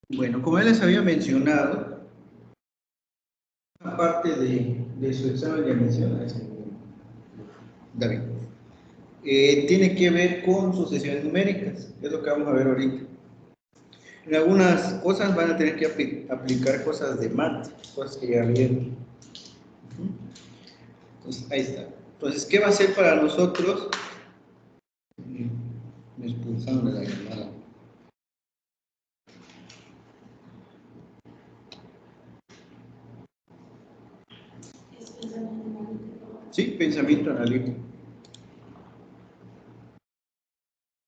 Bueno, como ya les había mencionado, aparte de su examen de admisión, David, tiene que ver con sucesiones numéricas, es lo que vamos a ver ahorita. En algunas cosas van a tener que aplicar cosas de mate, cosas que ya vieron. Entonces, ahí está. Entonces, ¿qué va a hacer para nosotros? Me expulsaron de la llamada. Sí, pensamiento analítico.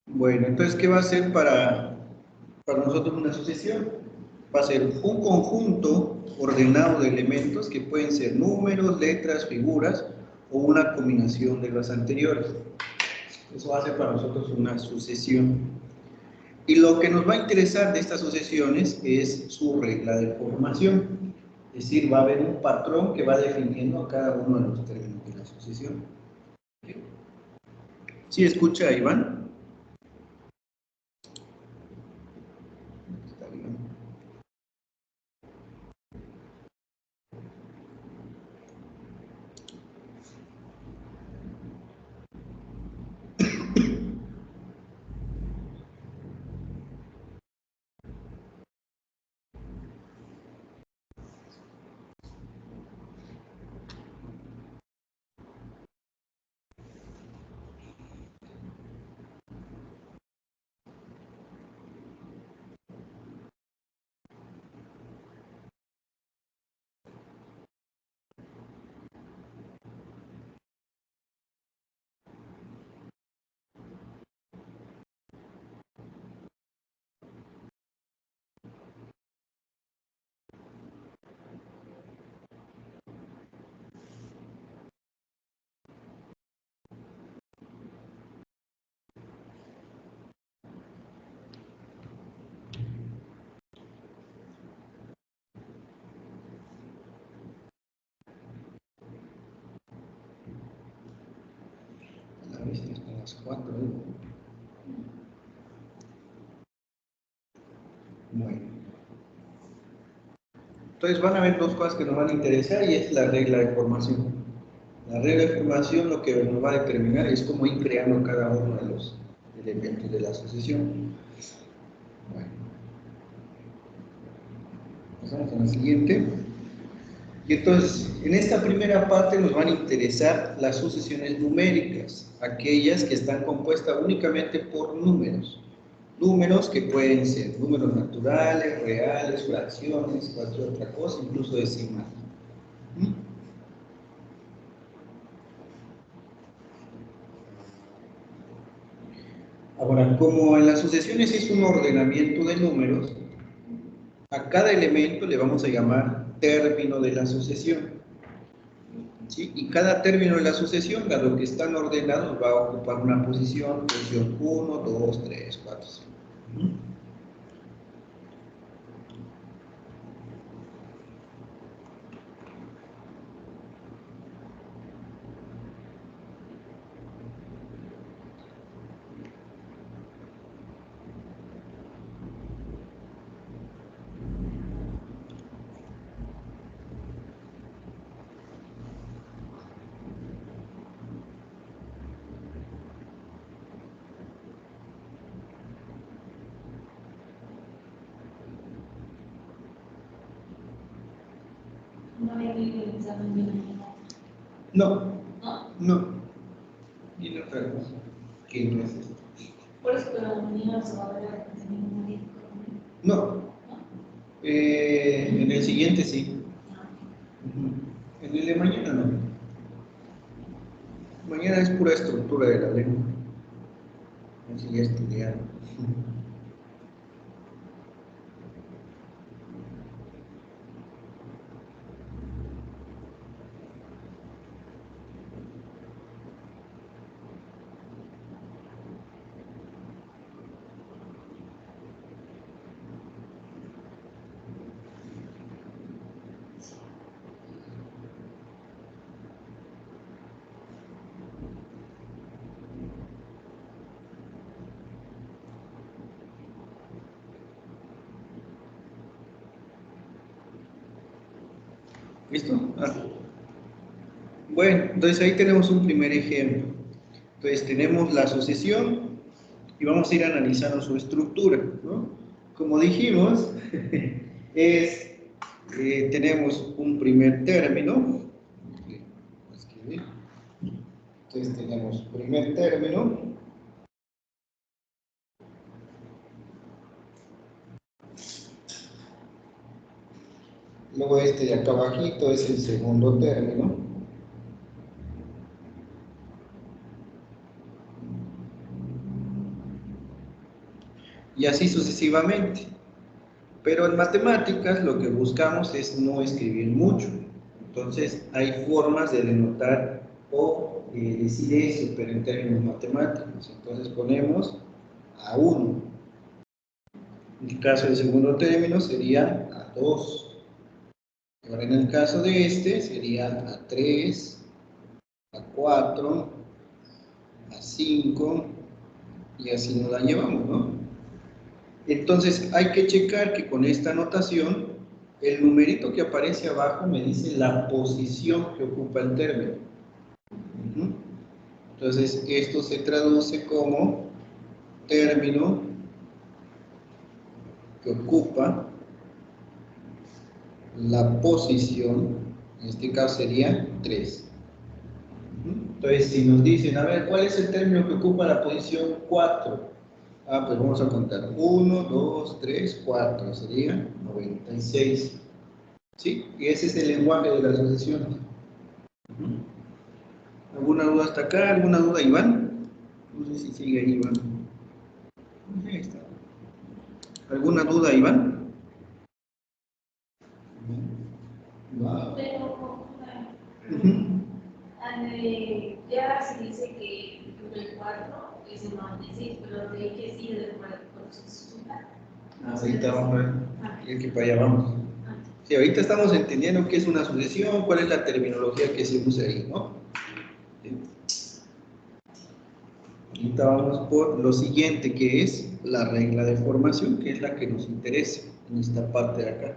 Bueno, entonces, ¿qué va a hacer para nosotros una sucesión? Va a ser un conjunto ordenado de elementos que pueden ser números, letras, figuras o una combinación de las anteriores. Eso va a ser para nosotros una sucesión. Y lo que nos va a interesar de estas sucesiones es su regla de formación. Es decir, va a haber un patrón que va definiendo a cada uno de los términos de la sucesión. ¿Sí escucha, Iván? Está bien. La vista hasta las 4. Bueno. Entonces van a haber dos cosas que nos van a interesar y es la regla de formación. La regla de formación lo que nos va a determinar es cómo ir creando cada uno de los elementos de la asociación. Bueno, pasamos a la siguiente. Y entonces, en esta primera parte nos van a interesar las sucesiones numéricas, aquellas que están compuestas únicamente por números. Números que pueden ser números naturales, reales, fracciones, cualquier otra cosa, incluso decimal. ¿Mm? Ahora, como en las sucesiones es un ordenamiento de números, a cada elemento le vamos a llamar término de la sucesión. ¿Sí? Y cada término de la sucesión, dado que están ordenados, va a ocupar una posición 1, 2, 3, 4, 5. No había leído el examen de mañana. No, ¿No? no. Y no otra cosa. ¿Qué no es esto? Por eso, pero mañana se va a ver el pensamiento analítico. No. ¿No? En el siguiente sí. En el de mañana no. Mañana es pura estructura de la lengua. Así ya estudiaron. ¿Listo? Bueno, entonces ahí tenemos un primer ejemplo. Entonces tenemos la asociación y vamos a ir analizando su estructura, ¿no? Como dijimos, tenemos un primer término. Entonces tenemos primer término. Luego este de acá abajito es el segundo término. Y así sucesivamente. Pero en matemáticas lo que buscamos es no escribir mucho. Entonces hay formas de denotar o decir eso, pero en términos matemáticos. Entonces ponemos A1. En el caso del segundo término sería A2. Ahora en el caso de este sería A3, A4, A5 y así nos la llevamos, ¿no? Entonces hay que checar que con esta notación el numerito que aparece abajo me dice la posición que ocupa el término. Entonces esto se traduce como término que ocupa la posición, en este caso sería 3. Entonces si nos dicen, a ver, ¿cuál es el término que ocupa la posición 4? Ah, pues vamos a contar 1, 2, 3, 4, sería 96. ¿Sí? Y ese es el lenguaje de las asociaciones. ¿Alguna duda hasta acá? ¿Alguna duda, Iván? No sé si sigue ahí, Iván. Ahí está. ¿Alguna duda, Iván? Wow. Ya se dice que el 4 es el 96, pero de que sí de Ahorita vamos a ver. Es que para allá vamos. Sí, ahorita estamos entendiendo qué es una sucesión, cuál es la terminología que se usa ahí, ¿no? Sí. Ahorita vamos por lo siguiente, que es la regla de formación, que es la que nos interesa en esta parte de acá.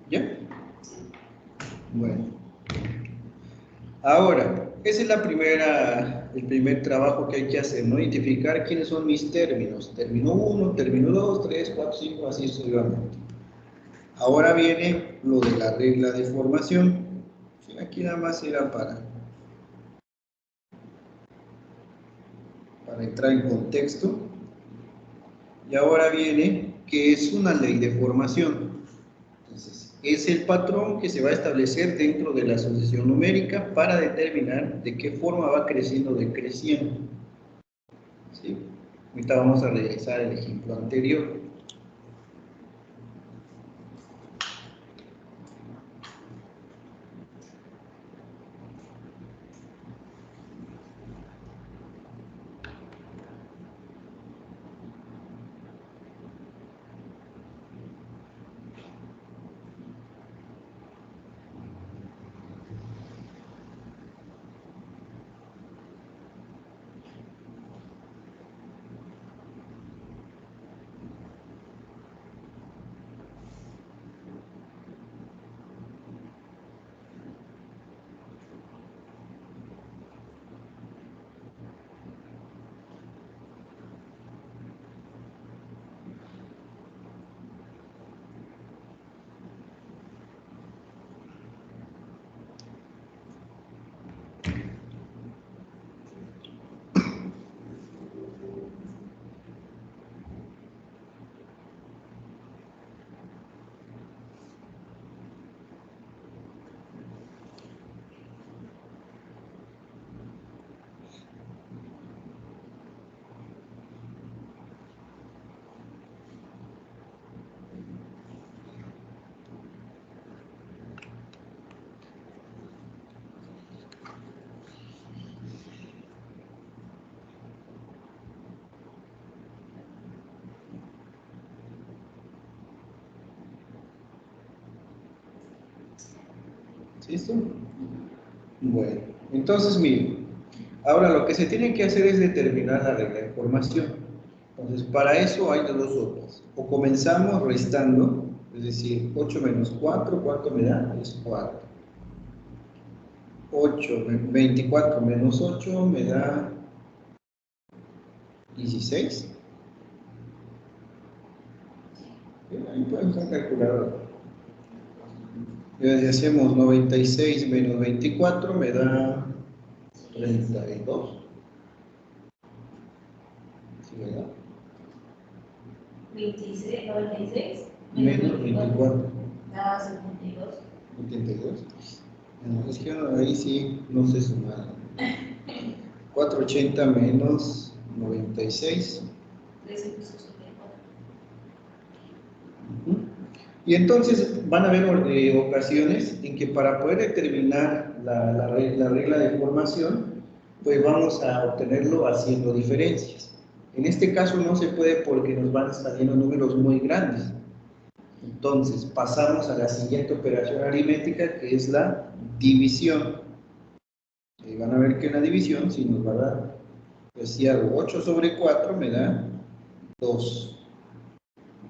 ¿Ya? Bueno. Ahora, ese es el primer trabajo que hay que hacer, ¿no? Identificar quiénes son mis términos. Término 1, término 2, 3, 4, 5, así sucesivamente. Ahora viene lo de la regla de formación. Sí, aquí nada más era para entrar en contexto. Y ahora viene que es una ley de formación. Entonces, es el patrón que se va a establecer dentro de la asociación numérica para determinar de qué forma va creciendo o decreciendo. ¿Sí? Ahorita vamos a realizar el ejemplo anterior. ¿Listo? Bueno, entonces miren, ahora lo que se tiene que hacer es determinar la regla de formación. Entonces, para eso hay de dos sopas. O comenzamos restando, es decir, 8 menos 4, ¿cuánto me da? Es 4. 24 menos 8 me da 16. Ahí pueden usar calculadora. Y hacemos 96 menos 24 me da 32. ¿Sí, verdad? 26, 96 Menos 24. Da 72. 72. No, es que ahí sí no sé sumar. 480 menos 96. 384. Ujú. Y entonces van a haber ocasiones en que para poder determinar la regla de formación, pues vamos a obtenerlo haciendo diferencias. En este caso no se puede porque nos van saliendo números muy grandes. Entonces pasamos a la siguiente operación aritmética, que es la división. Y van a ver que en la división si nos va a dar, pues si hago 8 sobre 4 me da 2.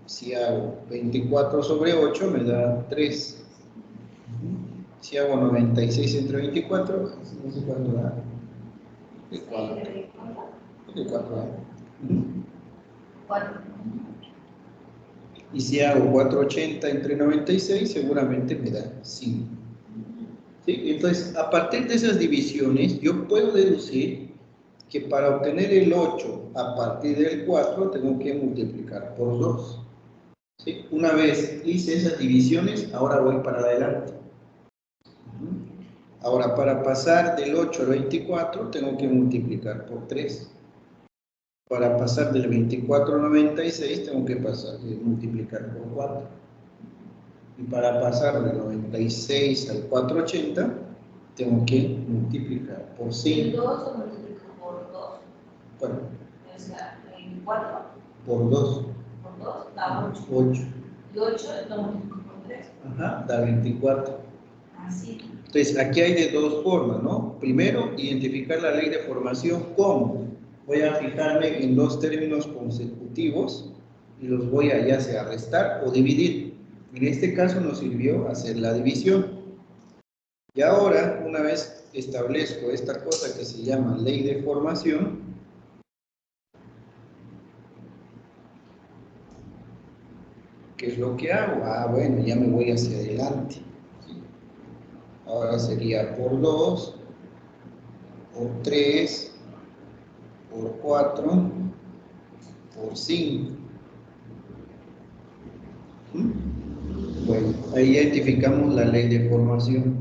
Si hago 24 sobre 8 me da 3. Si hago 96 entre 24, no sé cuánto da. De 4. De 4 da. 4. Y si hago 480 entre 96, seguramente me da 5. ¿Sí? Entonces, a partir de esas divisiones, yo puedo deducir que para obtener el 8 a partir del 4, tengo que multiplicar por 2. ¿Sí? Una vez hice esas divisiones, ahora voy para adelante. Ahora, para pasar del 8 al 24, tengo que multiplicar por 3. Para pasar del 24 al 96, tengo que multiplicar por 4. Y para pasar del 96 al 480, tengo que multiplicar por 5. ¿El 2 lo multiplico por 2? Bueno, O sea, el 4 por 2. por 2 da 8. 8. Y 8 lo multiplico por 3. Ajá, da 24. Así. Entonces, aquí hay de dos formas, ¿no? Primero, identificar la ley de formación. ¿Cómo? Voy a fijarme en dos términos consecutivos y los voy a ya sea restar o dividir. En este caso nos sirvió hacer la división. Y ahora, una vez establezco esta cosa que se llama ley de formación, ¿qué es lo que hago? Ah, bueno, ya me voy hacia adelante. Ahora sería por 2, por 3, por 4, por 5. Bueno, ahí identificamos la ley de formación.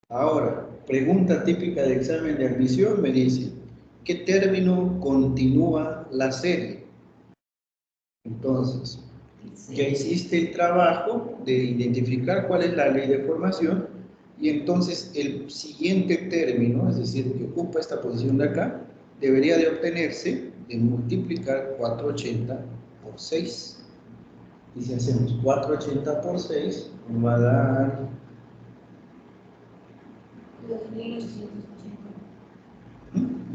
Ahora, pregunta típica de examen de admisión me dice, ¿qué término continúa la serie? Entonces, ya hiciste el trabajo de identificar cuál es la ley de formación y entonces el siguiente término, es decir, que ocupa esta posición de acá, debería de obtenerse de multiplicar 480 por 6. Y si hacemos 480 por 6, nos va a dar 2880.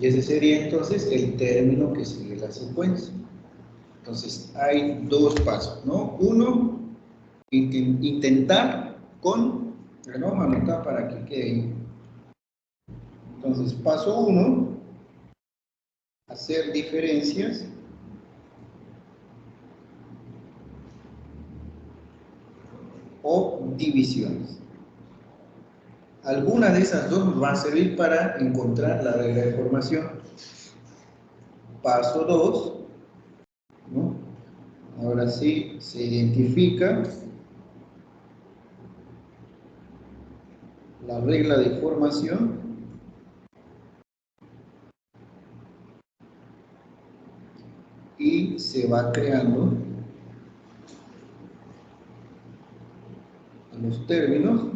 y ese sería entonces el término que sigue la secuencia. Entonces hay dos pasos, ¿no? Uno, intentar con, pero vamos a anotar para que quede ahí. Entonces, paso 1, hacer diferencias o divisiones. Alguna de esas dos nos va a servir para encontrar la regla de formación. Paso 2, ¿no? Ahora sí se identifica la regla de formación y se va creando los términos,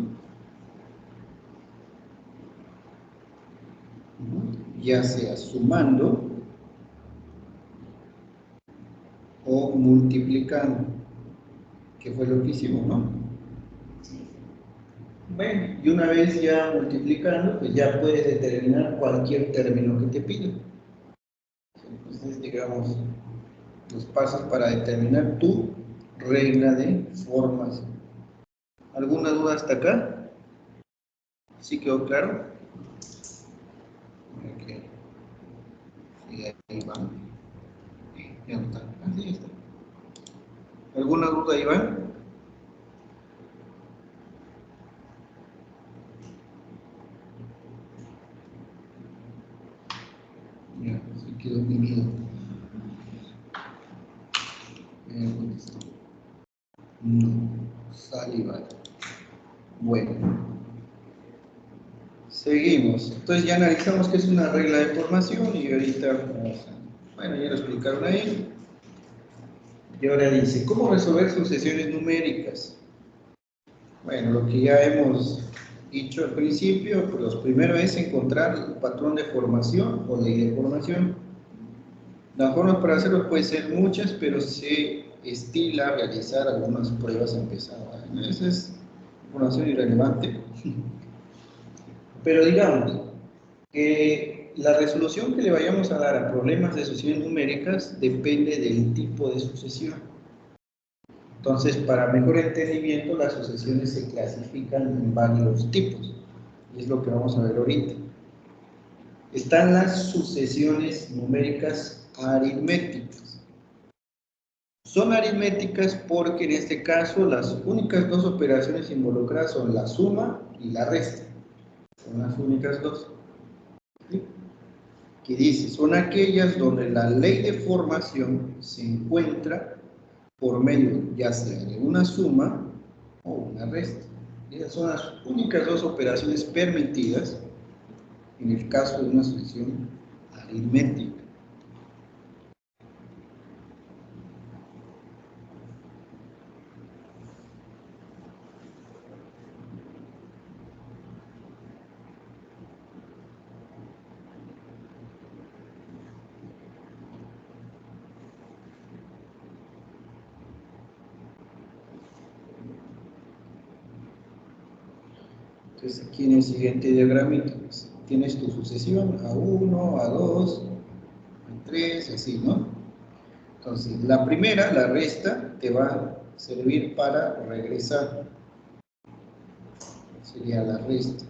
ya sea sumando o multiplicando, que fue lo que hicimos, ¿no? Bueno, y una vez ya multiplicando, pues ya puedes determinar cualquier término que te pida. Entonces, digamos, los pasos para determinar tu regla de formación. ¿Alguna duda hasta acá? ¿Sí quedó claro? Ok. Sí, ahí va. Ya no está. Así está. ¿Alguna duda, Iván? Ya, se quedó unido. No, saliva. Bueno, seguimos. Entonces ya analizamos qué es una regla de formación y ahorita vamos a... Bueno, ya lo explicaron ahí. Y ahora dice, ¿cómo resolver sucesiones numéricas? Bueno, lo que ya hemos dicho al principio, pues lo primero es encontrar el patrón de formación o ley de formación. Las formas para hacerlo pueden ser muchas, pero se estila realizar algunas pruebas empezadas. Esa es información irrelevante. Pero digamos que la resolución que le vayamos a dar a problemas de sucesiones numéricas depende del tipo de sucesión. Entonces, para mejor entendimiento, las sucesiones se clasifican en varios tipos. Y es lo que vamos a ver ahorita. Están las sucesiones numéricas aritméticas. Son aritméticas porque en este caso las únicas dos operaciones involucradas son la suma y la resta. Son las únicas dos. ¿Sí? Que dice, son aquellas donde la ley de formación se encuentra por medio ya sea de una suma o una resta. Esas son las únicas dos operaciones permitidas en el caso de una sucesión aritmética. Entonces, aquí en el siguiente diagramita, pues, tienes tu sucesión A1, A2, A3, así, ¿no? Entonces, la primera, la resta, te va a servir para regresar. Sería la resta.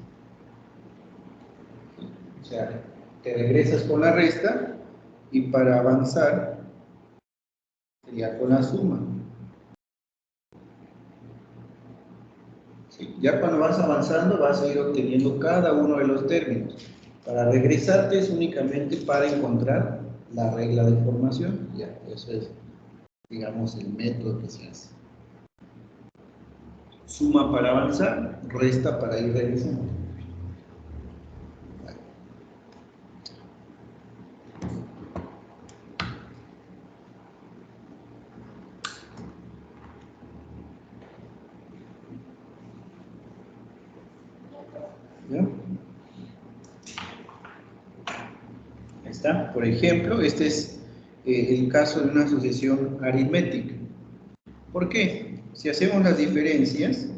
O sea, te regresas con la resta y para avanzar sería con la suma. ¿Sí? Ya cuando vas avanzando vas a ir obteniendo cada uno de los términos. Para regresarte es únicamente para encontrar la regla de formación. Ya, eso es, digamos, el método que se hace. Suma para avanzar, resta para ir regresando. ¿Ya? Ahí está. Por ejemplo, este es el caso de una sucesión aritmética. ¿Por qué? Si hacemos las diferencias,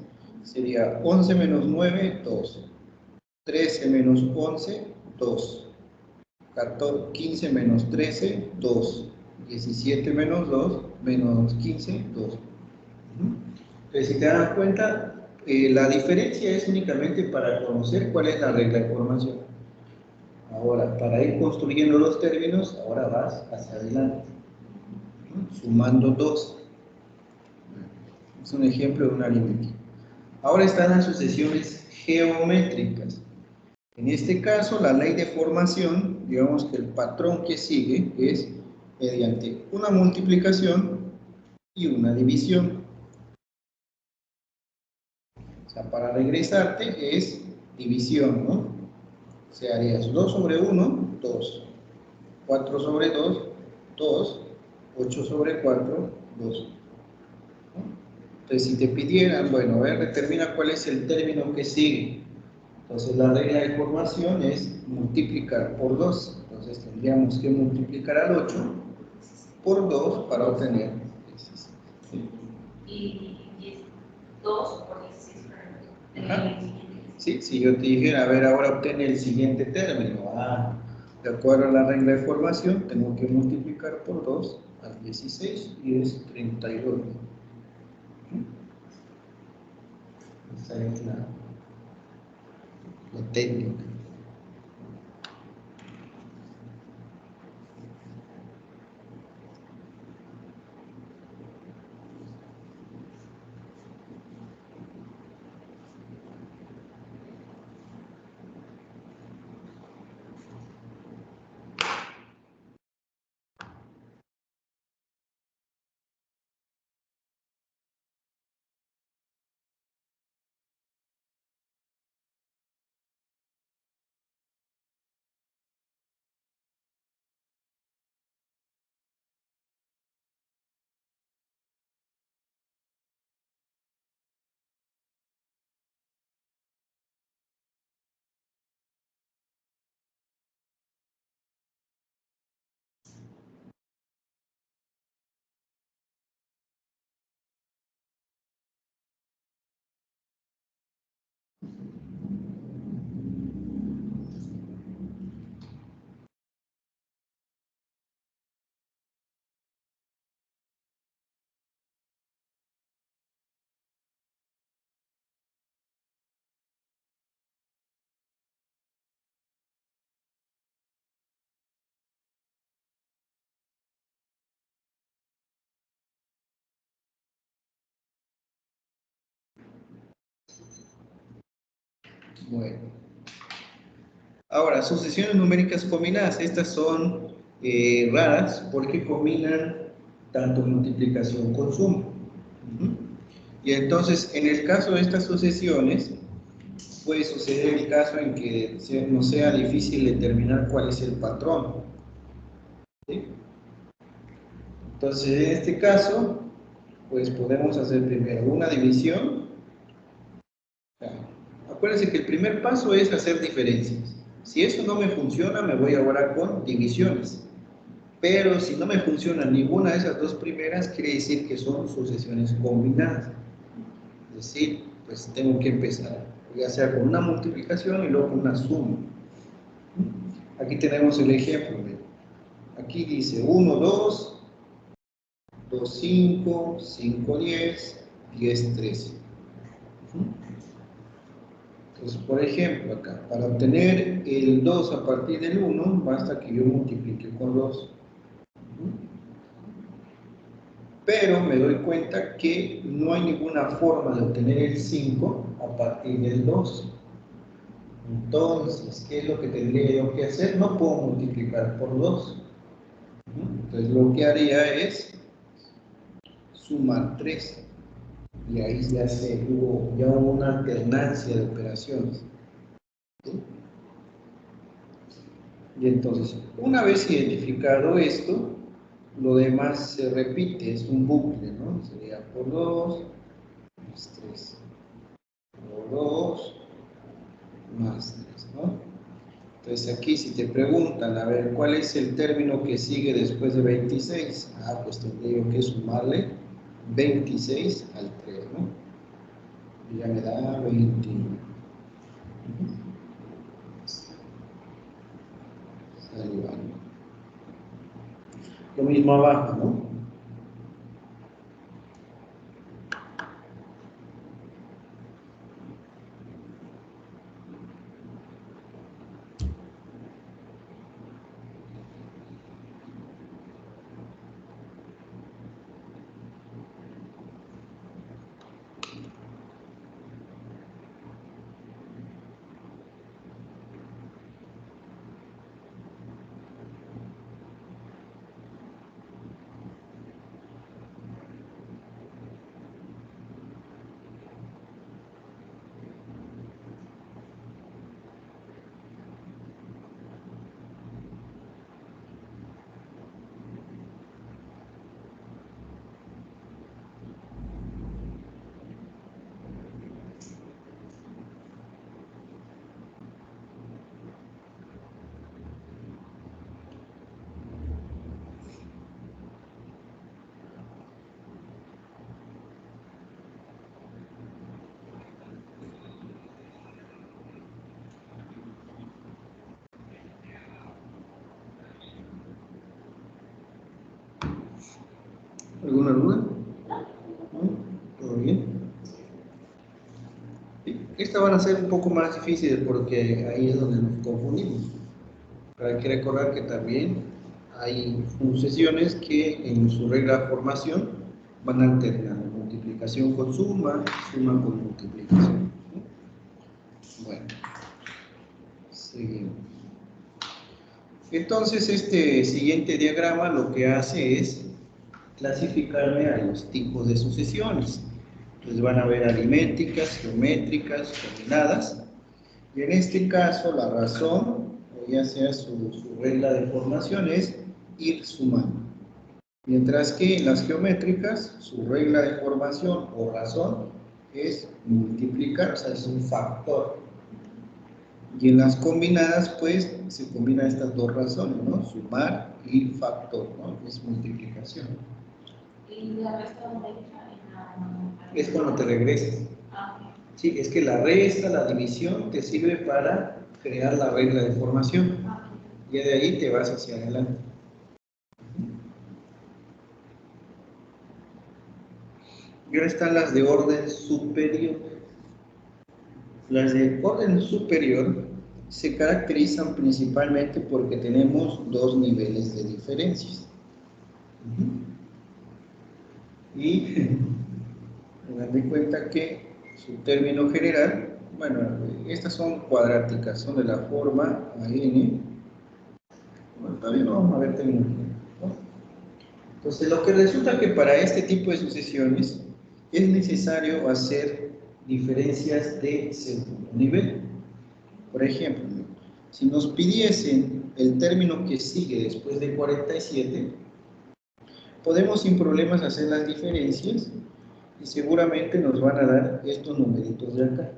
sería 11 menos 9, 2. 13 menos 11, 2. 15 menos 13, 2. 17 menos 2, menos 15, 2. Entonces, si te das cuenta, la diferencia es únicamente para conocer cuál es la regla de formación. Ahora, para ir construyendo los términos, ahora vas hacia adelante, ¿no? Sumando 2. Es un ejemplo de una aritmética. Ahora están las sucesiones geométricas. En este caso, la ley de formación, digamos que el patrón que sigue es mediante una multiplicación y una división. O sea, para regresarte es división, ¿no? O sea, harías 2 sobre 1, 2. 4 sobre 2, 2. 8 sobre 4, 2. Entonces, si te pidieran, bueno, a ver, determina cuál es el término que sigue. Entonces, la regla de formación es multiplicar por 2. Entonces, tendríamos que multiplicar al 8 por 2 para obtener 16. ¿Sí? Y 2 por 16, Ajá. ¿Sí? Si yo te dijera, a ver, ahora obtiene el siguiente término. De acuerdo a la regla de formación, tengo que multiplicar por 2 al 16 y es 32. Esa es la técnica. Bueno. Ahora, sucesiones numéricas combinadas. Estas son raras porque combinan tanto multiplicación como suma. Y entonces, en el caso de estas sucesiones, puede suceder el caso en que no sea difícil determinar cuál es el patrón. ¿Sí? Entonces, en este caso, pues podemos hacer primero una división. Acuérdense que el primer paso es hacer diferencias. Si eso no me funciona, me voy ahora con divisiones. Pero si no me funciona ninguna de esas dos primeras, quiere decir que son sucesiones combinadas. Es decir, pues tengo que empezar, ya sea con una multiplicación y luego con una suma. Aquí tenemos el ejemplo. Aquí dice 1, 2, 2, 5, 5, 10, 10, 13. Entonces, por ejemplo, acá, para obtener el 2 a partir del 1, basta que yo multiplique con 2. Pero me doy cuenta que no hay ninguna forma de obtener el 5 a partir del 2. Entonces, ¿qué es lo que tendría yo que hacer? No puedo multiplicar por 2. Entonces, lo que haría es sumar 3. Y ahí ya hubo una alternancia de operaciones. ¿Sí? Y entonces, una vez identificado esto, lo demás se repite, es un bucle, ¿no? Sería por 2, más 3, por 2, más 3, ¿no? Entonces aquí si te preguntan, a ver, ¿cuál es el término que sigue después de 26? Pues tendría que sumarle 26 al 3, ¿no? Y ya me da 21. Lo mismo abajo, ¿no? ¿Alguna duda? ¿No? ¿Todo bien? Sí. Estas van a ser un poco más difíciles porque ahí es donde nos confundimos. Pero hay que recordar que también hay sucesiones que en su regla de formación van alternando multiplicación con suma, suma con multiplicación. Bueno, seguimos. Entonces, este siguiente diagrama lo que hace es clasificarme a los tipos de sucesiones. Entonces van a ver aritméticas, geométricas, combinadas. Y en este caso, la razón, o ya sea su regla de formación, es ir sumando. Mientras que en las geométricas, su regla de formación o razón es multiplicar, o sea, es un factor. Y en las combinadas, pues, se combinan estas dos razones, ¿no? Sumar y factor, ¿no? Es multiplicación. ¿Y la resta dónde entra? Es cuando te regresas. Sí, es que la resta, la división, te sirve para crear la regla de formación. Y de ahí te vas hacia adelante. Y ahora están las de orden superior. Las de orden superior se caracterizan principalmente porque tenemos dos niveles de diferencias. Y tengan en cuenta que su término general, bueno, estas son cuadráticas, son de la forma AN. Bueno, todavía no vamos a ver términos generales, ¿no? Entonces, lo que resulta que para este tipo de sucesiones es necesario hacer diferencias de segundo nivel. Por ejemplo, si nos pidiesen el término que sigue después de 47, podemos sin problemas hacer las diferencias y seguramente nos van a dar estos numeritos de acá.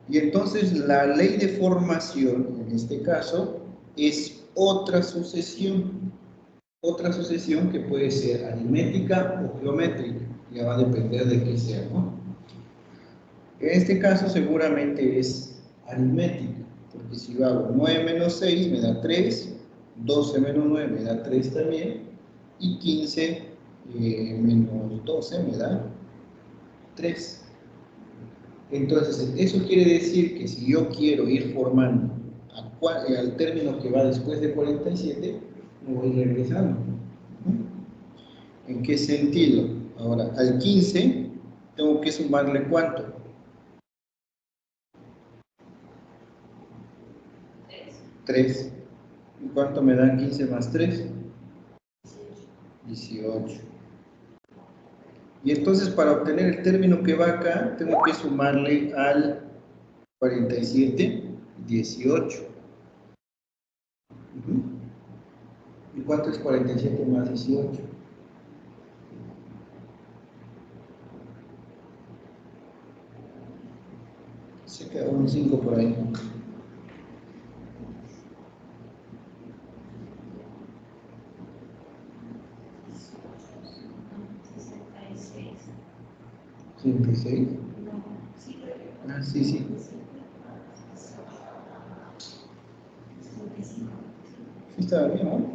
Y entonces la ley de formación, en este caso, es otra sucesión que puede ser aritmética o geométrica, ya va a depender de qué sea, ¿no? En este caso seguramente es aritmética, porque si yo hago 9 menos 6 me da 3, 12 menos 9 me da 3 también, y 15 menos 12 me da 3. Entonces, eso quiere decir que si yo quiero ir formando al término que va después de 47, me voy regresando. ¿En qué sentido? Ahora, al 15 tengo que sumarle ¿cuánto? 3. ¿Y cuánto me da 15 más 3? 18. Y entonces para obtener el término que va acá, tengo que sumarle al 47, 18. ¿Y cuánto es 47 más 18? Se queda un 5 por ahí. ¿66? Ah, sí, sí. Sí, estaba bien, ¿no?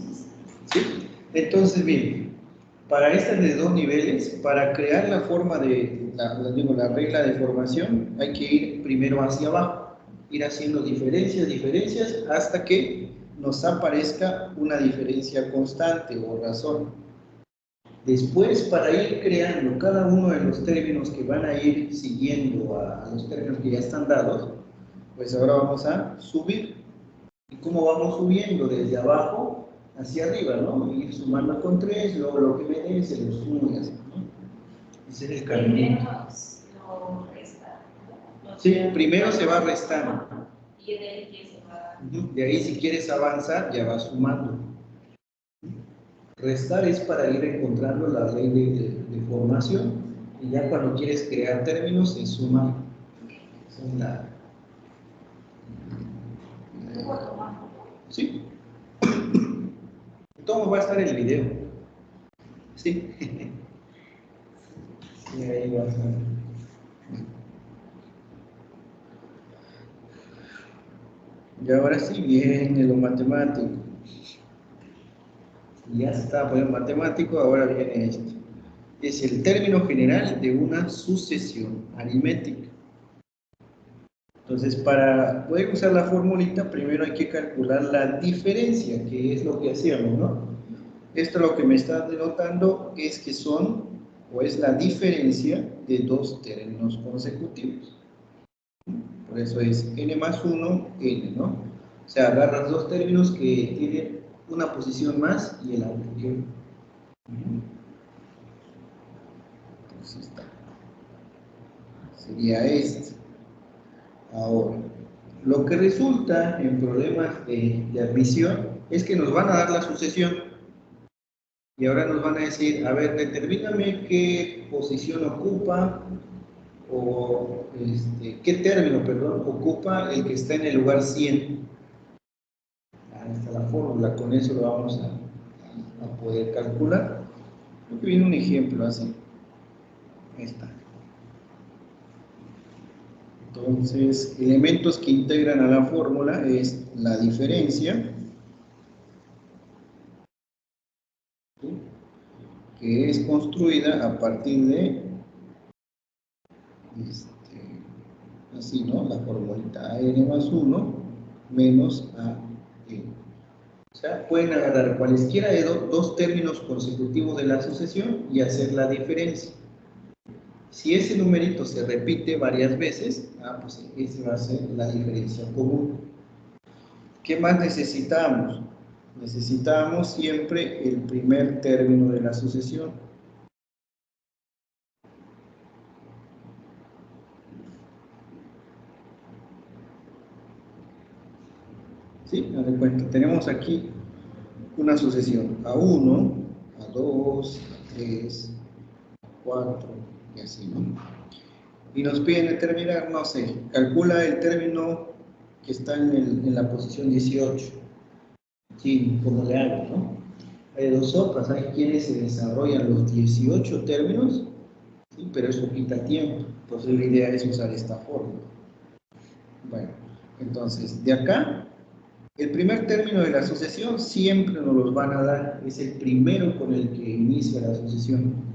Sí. Entonces, bien, para estas de dos niveles, para crear la forma de, la regla de formación, hay que ir primero hacia abajo, ir haciendo diferencias, hasta que nos aparezca una diferencia constante o razón. Después, para ir creando cada uno de los términos que van a ir siguiendo a los términos que ya están dados, pues ahora vamos a subir. ¿Y cómo vamos subiendo? Desde abajo hacia arriba, ¿no? Ir sumando con 3, luego lo que me dé se lo sumo y así, ¿no? Ese es el camino. Sí, primero se va restando. Y de ahí que se va. De ahí, si quieres avanzar, ya vas sumando. Restar es para ir encontrando la ley de formación, y ya cuando quieres crear términos se suma. Son sí. Todo va a estar en el video. Sí. Y ahí va a estar. Y ahora sí viene lo matemático. Ya se estaba poniendo matemático, ahora viene esto. Es el término general de una sucesión aritmética. Entonces, para poder usar la formulita, primero hay que calcular la diferencia, que es lo que hacíamos, ¿no? Esto lo que me está denotando es que son, o es la diferencia de dos términos consecutivos. Por eso es n más 1, n, ¿no? O sea, agarras dos términos que tienen una posición más y el anterior. Entonces está. Sería este. Ahora, lo que resulta en problemas de admisión es que nos van a dar la sucesión. Y ahora nos van a decir, a ver, determíname qué posición ocupa o qué término, perdón, ocupa el que está en el lugar 100. Ahí está la fórmula, con eso lo vamos a poder calcular. Creo que viene un ejemplo así. Ahí está. Entonces, elementos que integran a la fórmula es la diferencia, ¿sí?, que es construida a partir de, así, ¿no? La formulita AN más 1 menos AN. O sea, pueden agarrar cualesquiera de dos términos consecutivos de la sucesión y hacer la diferencia. Si ese numerito se repite varias veces, pues esa va a ser la diferencia común. ¿Qué más necesitamos? Necesitamos siempre el primer término de la sucesión. ¿Sí? Haz de cuenta, tenemos aquí una sucesión A1, A2, A3, A4 y así, ¿no? Y nos piden determinar, no sé, calcula el término que está en la posición 18. Sí, como le hago, ¿no? Hay dos sopas, hay quienes se desarrollan los 18 términos, ¿sí?, pero eso quita tiempo. Entonces la idea es usar esta fórmula. Bueno, entonces, de acá, el primer término de la sucesión siempre nos los van a dar, es el primero con el que inicia la sucesión.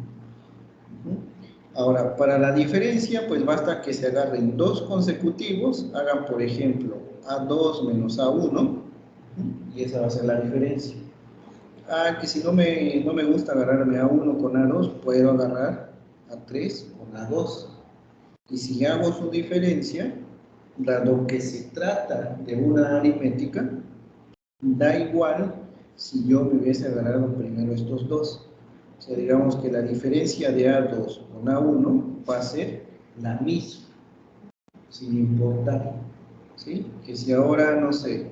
Ahora, para la diferencia, pues basta que se agarren dos consecutivos, hagan por ejemplo A2 menos A1, y esa va a ser la diferencia. Que si no me gusta agarrarme A1 con A2, puedo agarrar A3 con A2. Y si hago su diferencia, dado que se trata de una aritmética, da igual si yo me hubiese agarrado primero estos dos. O sea, digamos que la diferencia de A2 con A1 va a ser la misma, sin importar, ¿sí? Que si ahora, no sé,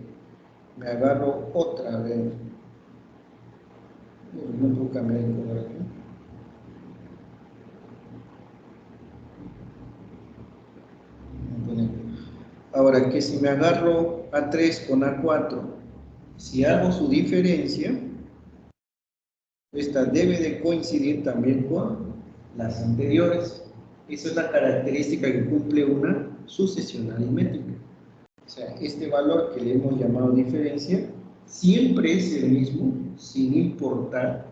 me agarro otra, a ver, no puedo cambiar el color aquí. Ahora, que si me agarro A3 con A4, si hago su diferencia, esta debe de coincidir también con las anteriores. Esa es la característica que cumple una sucesión aritmética. O sea, este valor que le hemos llamado diferencia siempre es el mismo, sin importar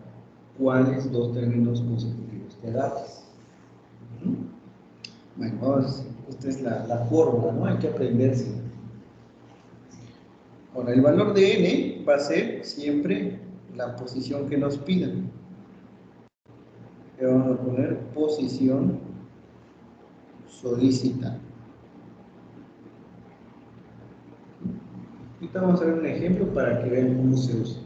cuáles dos términos consecutivos te das. Bueno, esta es la fórmula, ¿no? Hay que aprenderse. Ahora, el valor de n va a ser siempre la posición que nos pidan. Le vamos a poner posición solicitada. Ahorita vamos a ver un ejemplo para que vean cómo se usa.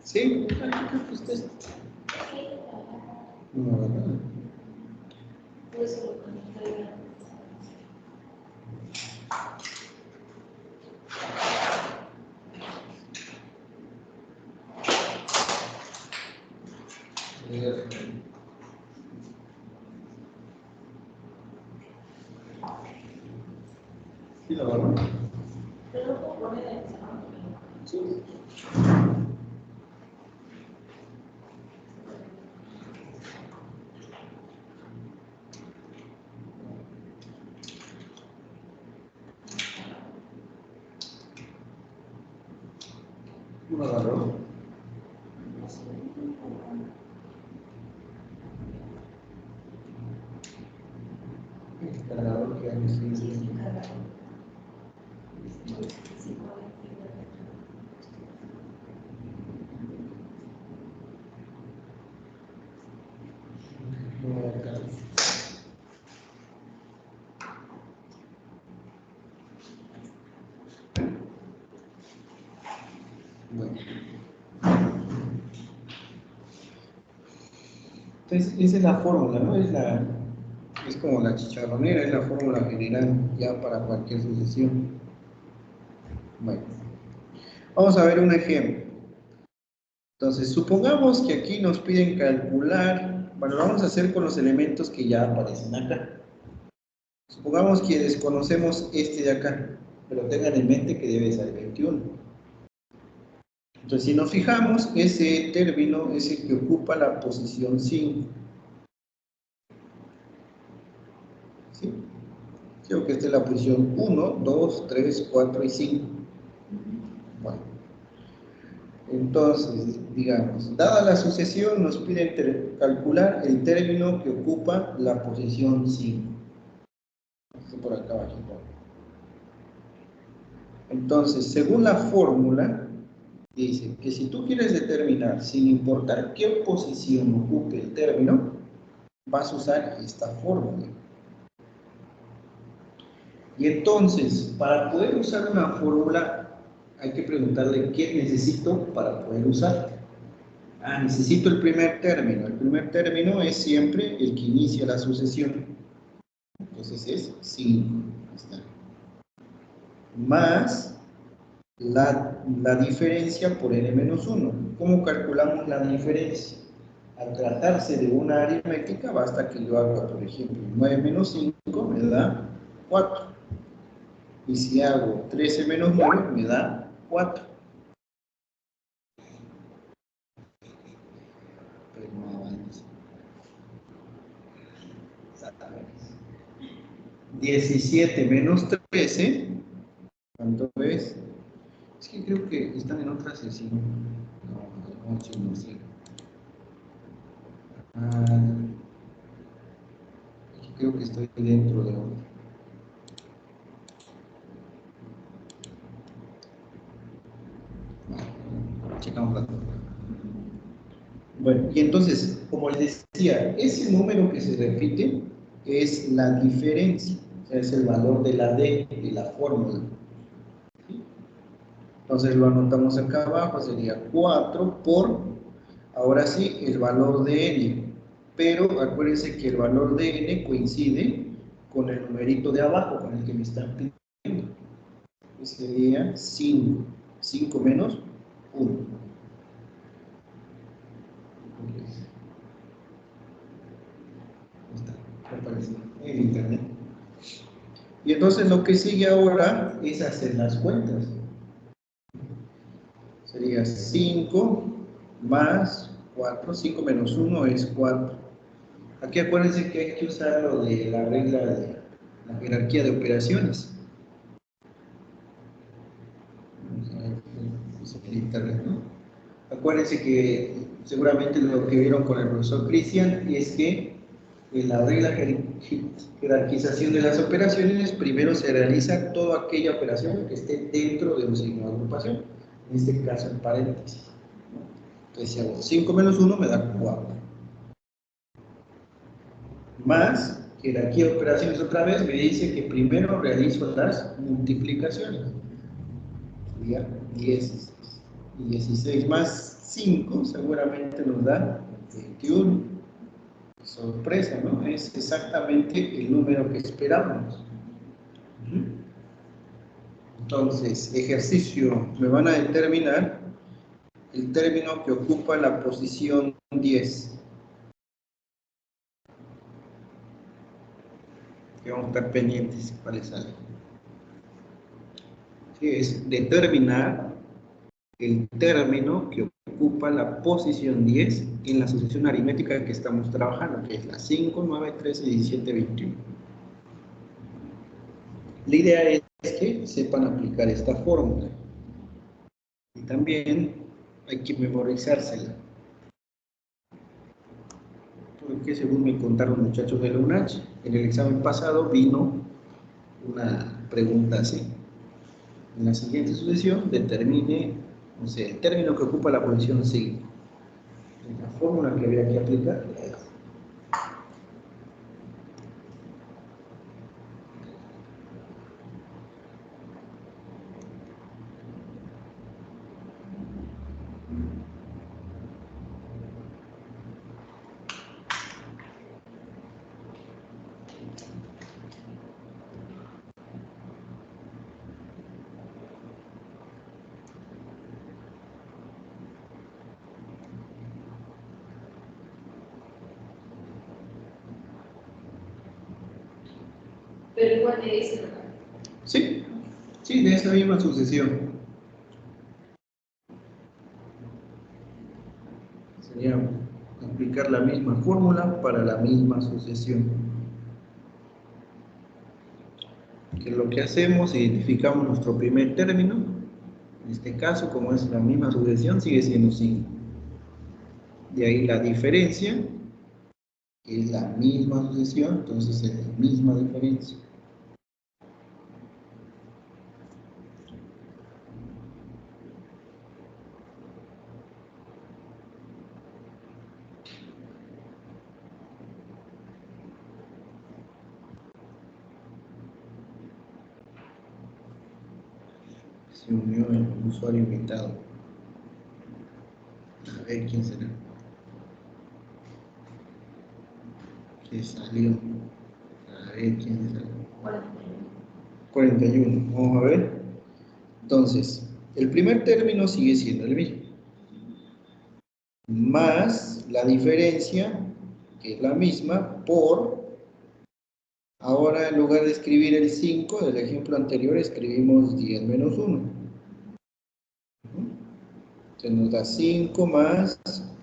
¿Sí? Creo que usted... No, ¿verdad? Pues lo que ¿Sí lo agarró? Pero no puedo poner el examen. Sí. ¿Lo agarró? El cargador que hay en Sí, cargado. Bueno. Entonces, esa es la fórmula, ¿no? Es como la chicharronera, es la fórmula general ya para cualquier sucesión. Bueno, vamos a ver un ejemplo. Entonces, supongamos que aquí nos piden calcular, bueno, lo vamos a hacer con los elementos que ya aparecen acá. Supongamos que desconocemos este de acá, pero tengan en mente que debe ser 21. Entonces, si nos fijamos, ese término es el que ocupa la posición 5. ¿Sí? Creo que esta es la posición 1, 2, 3, 4 y 5. Bueno, entonces, digamos, dada la sucesión, nos piden calcular el término que ocupa la posición 5. Por acá abajo. Entonces, según la fórmula, dice que si tú quieres determinar, sin importar qué posición ocupe el término, vas a usar esta fórmula. Y entonces, para poder usar una fórmula, hay que preguntarle qué necesito para poder usar. Necesito el primer término. El primer término es siempre el que inicia la sucesión. Entonces es 5. Más la diferencia por n-1. ¿Cómo calculamos la diferencia? Al tratarse de una aritmética, basta que yo haga, por ejemplo, 9 menos 5 me da 4. Y si hago 13 menos 9 me da 4. Pero no avanza. 17 menos 13, ¿cuánto es? Es que creo que están en otra sesión. No, 8 no sé. Creo que estoy dentro de otra. Checamos la. Bueno, y entonces, como les decía, ese número que se repite es la diferencia, o sea, es el valor de la D, de la fórmula. ¿Sí? Entonces lo anotamos acá abajo, sería 4 por, ahora sí, el valor de N. Pero acuérdense que el valor de N coincide con el numerito de abajo, con el que me están pidiendo. Que sería 5. 5 menos 1. Aparece en internet. Y entonces lo que sigue ahora es hacer las cuentas. Sería 5 más 4, 5 menos 1 es 4. Aquí acuérdense que hay que usar lo de la regla de la jerarquía de operaciones. Vamos a ver, internet, ¿no? Acuérdense que seguramente lo que vieron con el profesor Cristian es que en la regla de jerarquización de las operaciones, primero se realiza toda aquella operación que esté dentro de un signo de agrupación, en este caso en paréntesis. Entonces, si hago 5 menos 1 me da 4. Más jerarquía de operaciones otra vez me dice que primero realizo las multiplicaciones. Sería 16. Y 16 más 5 seguramente nos da 21. Sorpresa, ¿no? Es exactamente el número que esperábamos. Entonces, ejercicio, me van a determinar el término que ocupa la posición 10. que vamos a estar pendientes cuáles salen. Sí, es determinar el término que ocupa la posición 10 en la sucesión aritmética que estamos trabajando, que es la 5, 9, 13, 17, 21. La idea es que sepan aplicar esta fórmula. Y también hay que memorizársela. Porque según me contaron los muchachos de la UNACH, en el examen pasado vino una pregunta así. En la siguiente sucesión determine, no sé, el término que ocupa la posición 5. La fórmula que había que aplicar es Pero igual de ese, ¿verdad? sí, sí, de esa misma sucesión. Sería aplicar la misma fórmula para la misma sucesión. Que lo que hacemos, identificamos nuestro primer término. En este caso, como es la misma sucesión, sigue siendo 5. De ahí la diferencia, que es la misma sucesión, entonces es la misma diferencia. Se unió el usuario invitado. A ver quién será. Que salió. A ver quién salió. 41. Vamos a ver. Entonces, el primer término sigue siendo el mismo. Más la diferencia, que es la misma, por... Ahora, en lugar de escribir el 5 del ejemplo anterior, escribimos 10 menos 1. Se nos da 5 más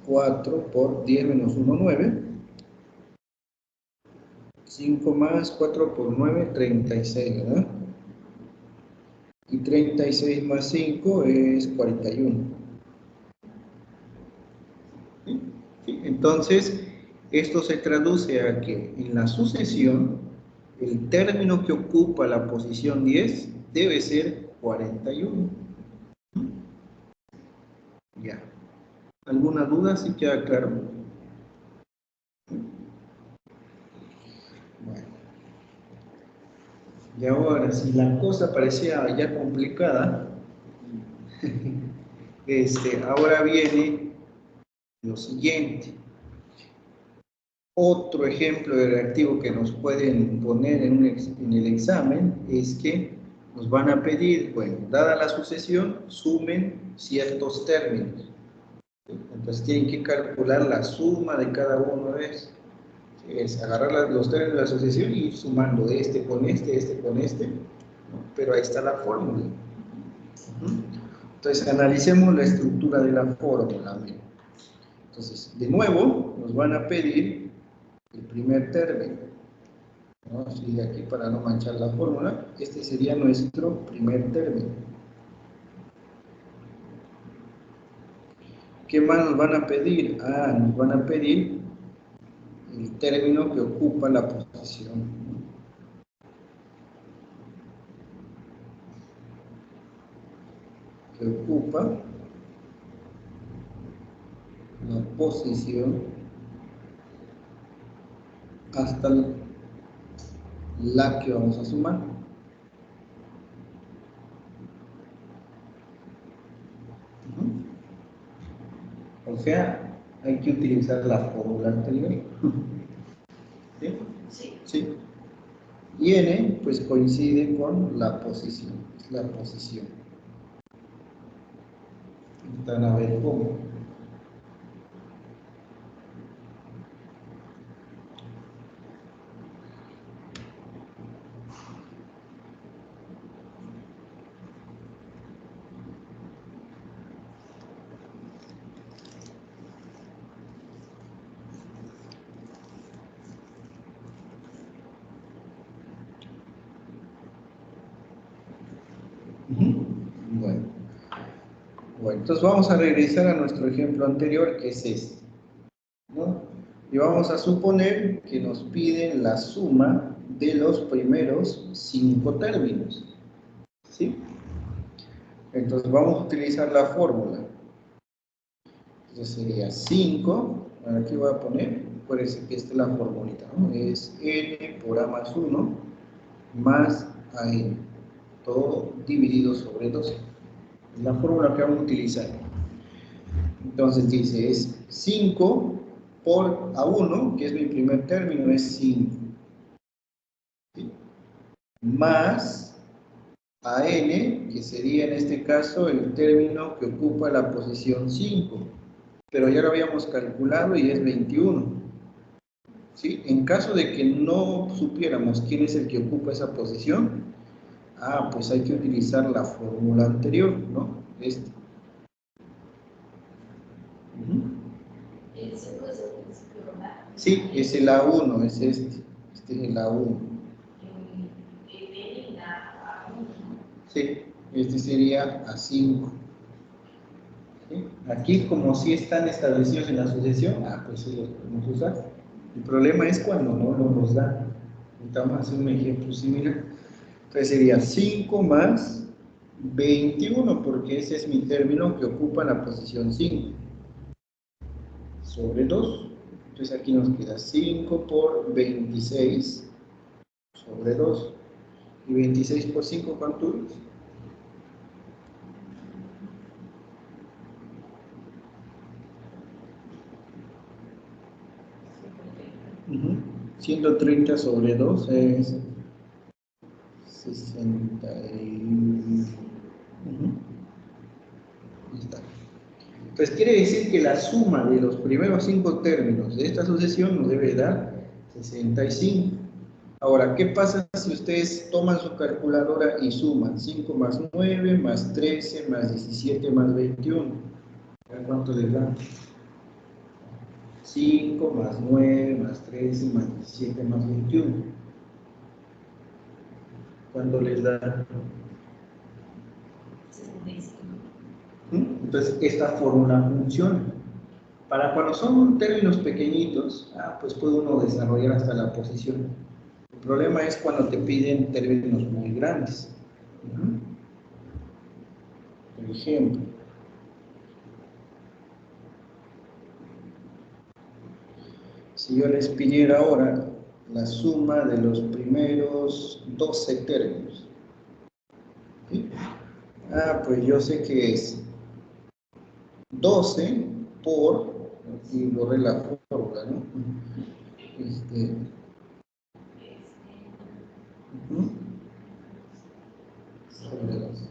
4 por 10 menos 1, 9. 5 más 4 por 9, 36, ¿verdad? Y 36 más 5 es 41. ¿Sí? ¿Sí? Entonces, esto se traduce a que en la sucesión, el término que ocupa la posición 10 debe ser 41. Ya. ¿Alguna duda? ¿Sí queda claro? Bueno. Y ahora, si la cosa parecía ya complicada, ahora viene lo siguiente. Otro ejemplo de reactivo que nos pueden poner en el examen es que nos van a pedir, bueno, dada la sucesión, sumen ciertos términos. Entonces tienen que calcular la suma de cada uno de esos. Es agarrar los términos de la sucesión y ir sumando este con este con este, ¿no? Pero ahí está la fórmula. Entonces analicemos la estructura de la fórmula. Entonces, de nuevo, nos van a pedir el primer término, ¿no? Así aquí para no manchar la fórmula, este sería nuestro primer término. ¿Qué más nos van a pedir? Nos van a pedir el término que ocupa la posición. Que ocupa la posición hasta la que vamos a sumar. O sea, hay que utilizar la fórmula anterior. ¿Sí? Sí. Sí. Y n, pues coincide con la posición. Es la posición. Van a ver cómo. Entonces vamos a regresar a nuestro ejemplo anterior, que es este, ¿no? Y vamos a suponer que nos piden la suma de los primeros 5 términos, ¿sí? Entonces vamos a utilizar la fórmula. Entonces sería 5, aquí voy a poner, parece que esta es la formulita, ¿no? Es n por a más 1 más an, todo dividido sobre 12. Es la fórmula que vamos a utilizar. Entonces dice, es 5 por A1, que es mi primer término, es 5. ¿Sí? Más AN, que sería en este caso el término que ocupa la posición 5. Pero ya lo habíamos calculado y es 21. ¿Sí? En caso de que no supiéramos quién es el que ocupa esa posición, pues hay que utilizar la fórmula anterior, ¿no? Esta. El 5 es el principio, ¿verdad? Sí, es el A1, es este. Este es el A1. El N y la A1. Sí, este sería A5. ¿Sí? Aquí, como sí están establecidos en la sucesión, pues sí los podemos usar. El problema es cuando no nos da. Vamos a hacer un ejemplo similar. Entonces sería 5 más 21, porque ese es mi término que ocupa la posición 5. Sobre 2. Entonces aquí nos queda 5 por 26 sobre 2. ¿Y 26 por 5 cuánto es? 130 sobre 2 es 60. Ahí está. Entonces quiere decir que la suma de los primeros 5 términos de esta sucesión nos debe dar 65. Ahora, ¿qué pasa si ustedes toman su calculadora y suman 5 más 9, más 13, más 17, más 21? ¿Cuánto les da? 5 más 9, más 13, más 17, más 21. ¿Cuánto les da? 65. Entonces, esta fórmula funciona. Para cuando son términos pequeñitos, pues puede uno desarrollar hasta la posición. El problema es cuando te piden términos muy grandes. Por ejemplo, si yo les pidiera ahora la suma de los primeros 12 términos, ¿sí? Pues yo sé que es 12 por, aquí borré la fórmula, ¿no? Sobre 2.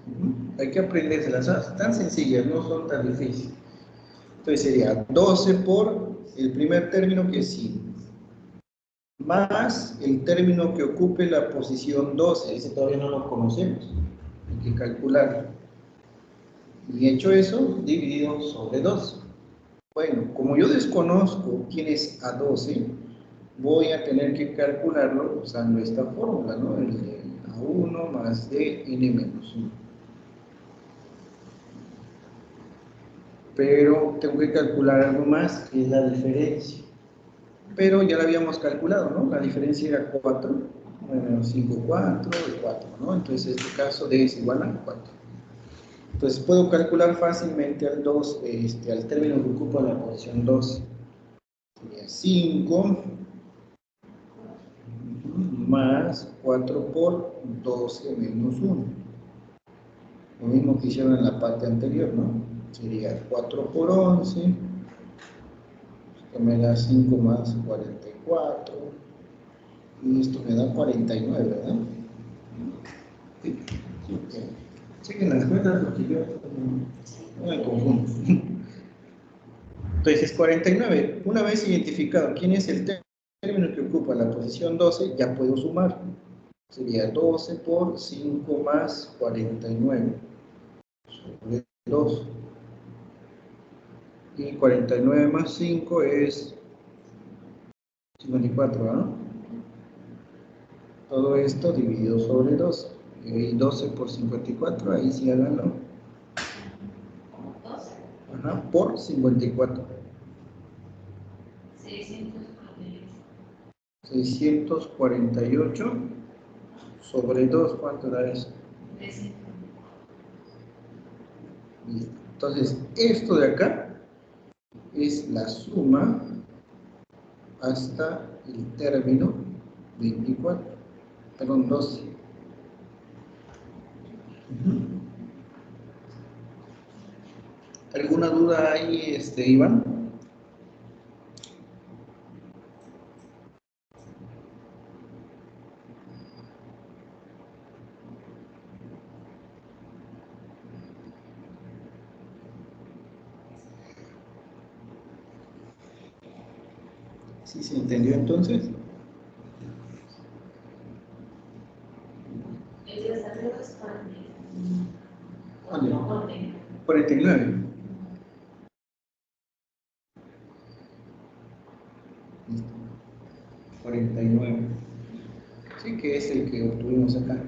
Hay que aprendérselas, tan sencillas, no son tan difíciles. Entonces sería 12 por el primer término, que es 5, más el término que ocupe la posición 12, ese todavía no lo conocemos, hay que calcularlo. Y hecho eso, dividido sobre 2. Bueno, como yo desconozco quién es A12, voy a tener que calcularlo usando esta fórmula, ¿no? El de A1 más D n menos 1. Pero tengo que calcular algo más, que es la diferencia. Pero ya la habíamos calculado, ¿no? La diferencia era 4, menos 5, 4, y 4, ¿no? Entonces, en este caso, D es igual a 4. Entonces, puedo calcular fácilmente al 2, al término que ocupa la posición 2. Sería 5 más 4 por 12 menos 1. Lo mismo que hicieron en la parte anterior, ¿no? Sería 4 por 11, esto me da 5 más 44, y esto me da 49, ¿verdad? Sí, chequen las cuentas porque yo no me confundo. Entonces es 49. Una vez identificado quién es el término que ocupa la posición 12, ya puedo sumar. Sería 12 por 5 más 49 sobre 2. Y 49 más 5 es 54, ¿no? Todo esto dividido sobre 2. Y 12 por 54, ahí sí háganlo. Ajá, por 54. 648 sobre 2, ¿cuánto da eso? 300. Listo. Entonces, esto de acá es la suma hasta el término 24, perdón, 12. ¿Alguna duda ahí, Iván? ¿Sí se entendió entonces? Ellos hacen los paneles. 49. 49. Sí, que es el que obtuvimos acá.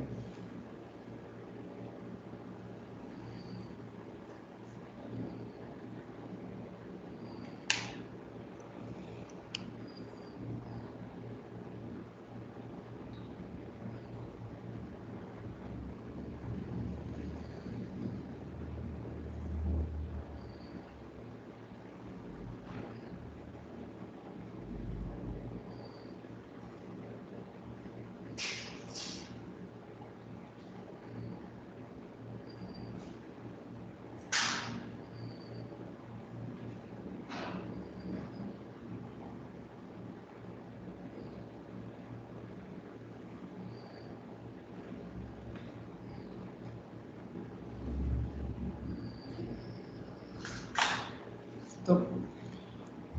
¿Listo?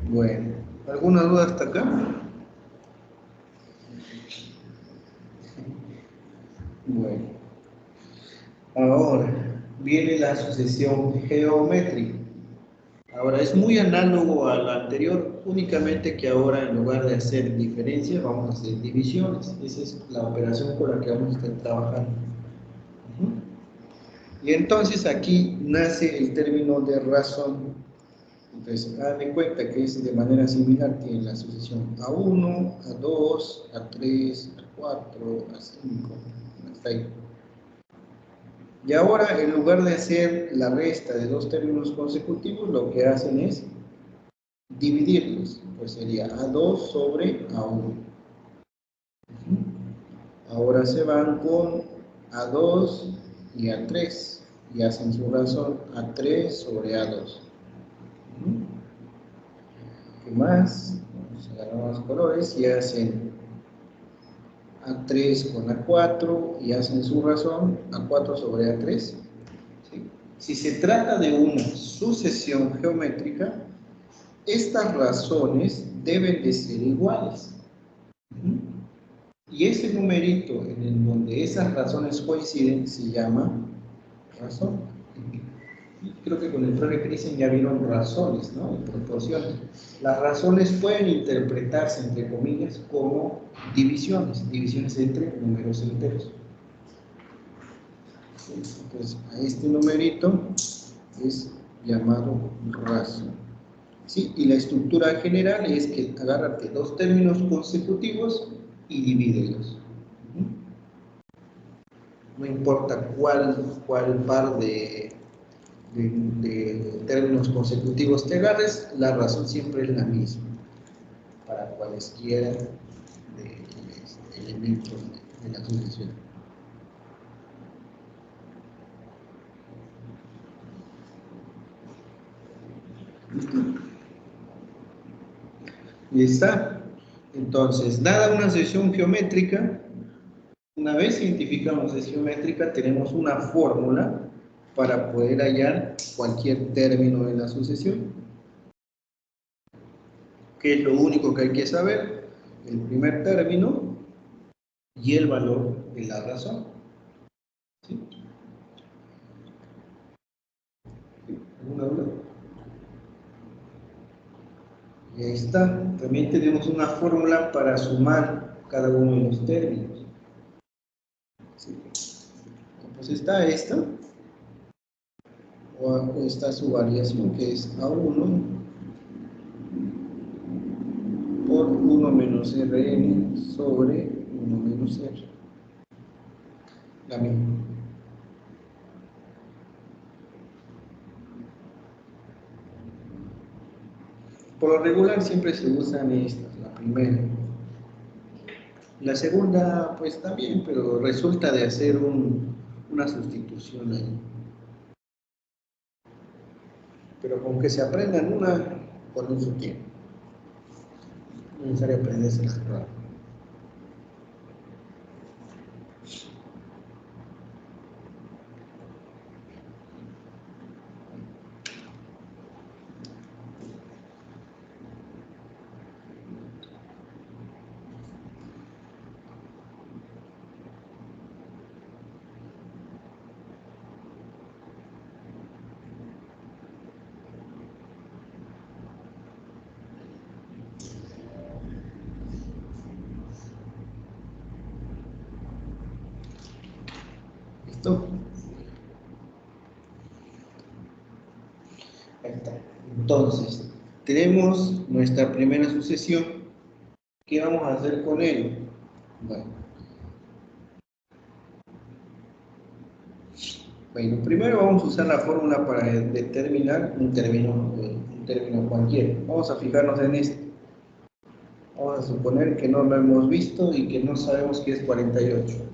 Bueno, ¿alguna duda hasta acá? Bueno, ahora viene la sucesión geométrica. Ahora es muy análogo a la anterior, únicamente que ahora en lugar de hacer diferencias vamos a hacer divisiones. Esa es la operación con la que vamos a estar trabajando. Y entonces aquí nace el término de razón. Entonces, hagan en cuenta que es de manera similar, tiene la sucesión A1, A2, A3, A4, A5, hasta ahí. Y ahora, en lugar de hacer la resta de dos términos consecutivos, lo que hacen es dividirlos. Pues sería A2 sobre A1. Ahora se van con A2 y A3 y hacen su razón A3 sobre A2. ¿Qué más? Vamos a agarrar más colores y hacen A3 con A4 y hacen su razón A4 sobre A3. ¿Sí? Si se trata de una sucesión geométrica, estas razones deben de ser iguales. Y ese numerito en el donde esas razones coinciden se llama razón. Creo que con el profe Cristian ya vieron razones, ¿no? En proporciones. Las razones pueden interpretarse, entre comillas, como divisiones, divisiones entre números enteros. Entonces, a este numerito es llamado razón. ¿Sí? Y la estructura general es que agárrate dos términos consecutivos y divídelos. No importa cuál par de términos consecutivos te agarres, la razón siempre es la misma para cualesquiera de elementos de la sucesión. Y está. Entonces, dada una sucesión geométrica, una vez identificamos la geométrica, tenemos una fórmula para poder hallar cualquier término de la sucesión. ¿Qué es lo único que hay que saber? El primer término y el valor de la razón. ¿Sí? ¿Alguna duda? Y ahí está. También tenemos una fórmula para sumar cada uno de los términos. ¿Sí? Pues está esta. o está su variación, que es A1 por 1 menos Rn sobre 1 menos R. La misma. Por lo regular siempre se usan estas, la primera. La segunda, pues también, pero resulta de hacer una sustitución ahí. Pero con que se aprendan una, con eso tiene. No es necesario aprenderse las pruebas. ¿Listo? Ahí está. Entonces, tenemos nuestra primera sucesión. ¿Qué vamos a hacer con él? Bueno, primero vamos a usar la fórmula para determinar un término cualquiera. Vamos a fijarnos en este. Vamos a suponer que no lo hemos visto y que no sabemos qué es 48.